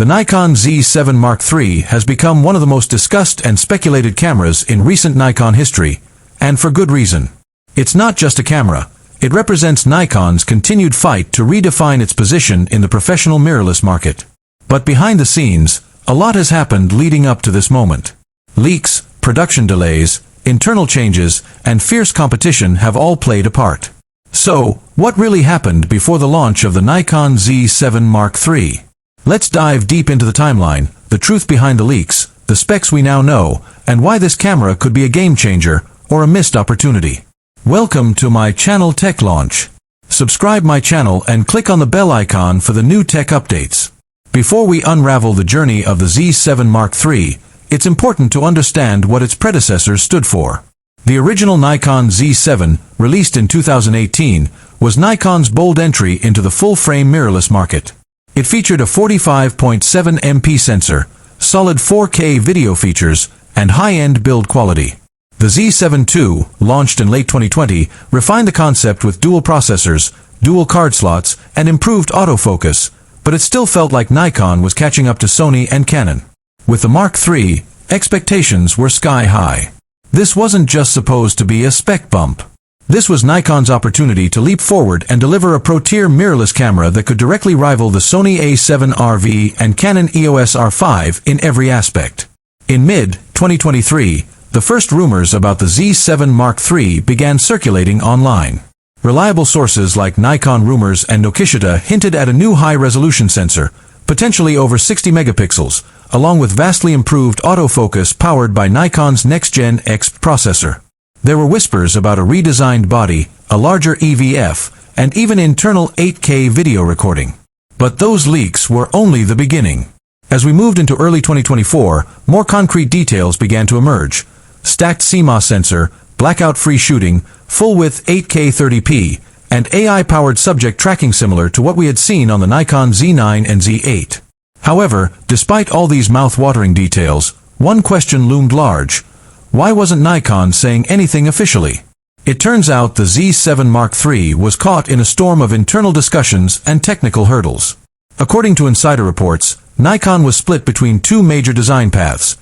The Nikon Z7 Mark III has become one of the most discussed and speculated cameras in recent Nikon history, and for good reason. It's not just a camera. It represents Nikon's continued fight to redefine its position in the professional mirrorless market. But behind the scenes, a lot has happened leading up to this moment. Leaks, production delays, internal changes, and fierce competition have all played a part. So, what really happened before the launch of the Nikon Z7 Mark III? Let's dive deep into the timeline, the truth behind the leaks, the specs we now know, and why this camera could be a game changer or a missed opportunity. Welcome to my channel Tech Launch. Subscribe my channel and click on the bell icon for the new tech updates. Before we unravel the journey of the Z7 Mark III, it's important to understand what its predecessors stood for. The original Nikon Z7, released in 2018, was Nikon's bold entry into the full-frame mirrorless market. It featured a 45.7 MP sensor, solid 4K video features, and high-end build quality. The Z7 II, launched in late 2020, refined the concept with dual processors, dual card slots, and improved autofocus, but it still felt like Nikon was catching up to Sony and Canon. With the Mark III, expectations were sky-high. This wasn't just supposed to be a spec bump. This was Nikon's opportunity to leap forward and deliver a pro-tier mirrorless camera that could directly rival the Sony A7RV and Canon EOS R5 in every aspect. In mid-2023, the first rumors about the Z7 Mark III began circulating online. Reliable sources like Nikon Rumors and Nokishita hinted at a new high-resolution sensor, potentially over 60 megapixels, along with vastly improved autofocus powered by Nikon's next-gen X processor. There were whispers about a redesigned body, a larger EVF, and even internal 8K video recording. But those leaks were only the beginning. As we moved into early 2024, more concrete details began to emerge. Stacked CMOS sensor, blackout-free shooting, full-width 8K 30p, and AI-powered subject tracking similar to what we had seen on the Nikon Z9 and Z8. However, despite all these mouth-watering details, one question loomed large. Why wasn't Nikon saying anything officially? It turns out the Z7 Mark III was caught in a storm of internal discussions and technical hurdles. According to insider reports, Nikon was split between two major design paths.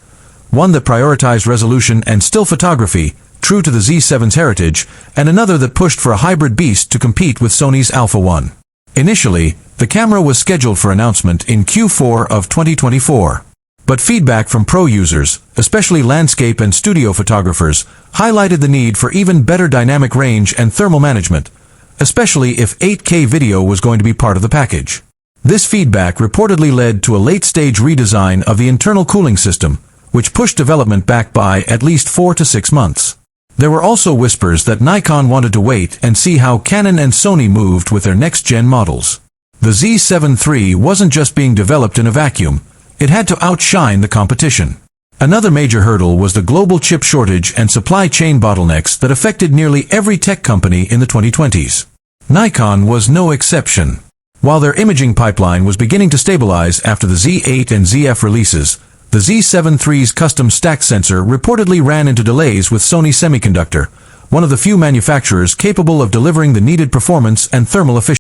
One that prioritized resolution and still photography, true to the Z7's heritage, and another that pushed for a hybrid beast to compete with Sony's Alpha 1. Initially, the camera was scheduled for announcement in Q4 of 2024. But feedback from pro users, especially landscape and studio photographers, highlighted the need for even better dynamic range and thermal management, especially if 8K video was going to be part of the package. This feedback reportedly led to a late-stage redesign of the internal cooling system, which pushed development back by at least 4 to 6 months. There were also whispers that Nikon wanted to wait and see how Canon and Sony moved with their next-gen models. The Z7 III wasn't just being developed in a vacuum. It had to outshine the competition. Another major hurdle was the global chip shortage and supply chain bottlenecks that affected nearly every tech company in the 2020s. Nikon was no exception. While their imaging pipeline was beginning to stabilize after the Z8 and ZF releases, the Z7 III's custom stack sensor reportedly ran into delays with Sony Semiconductor, one of the few manufacturers capable of delivering the needed performance and thermal efficiency.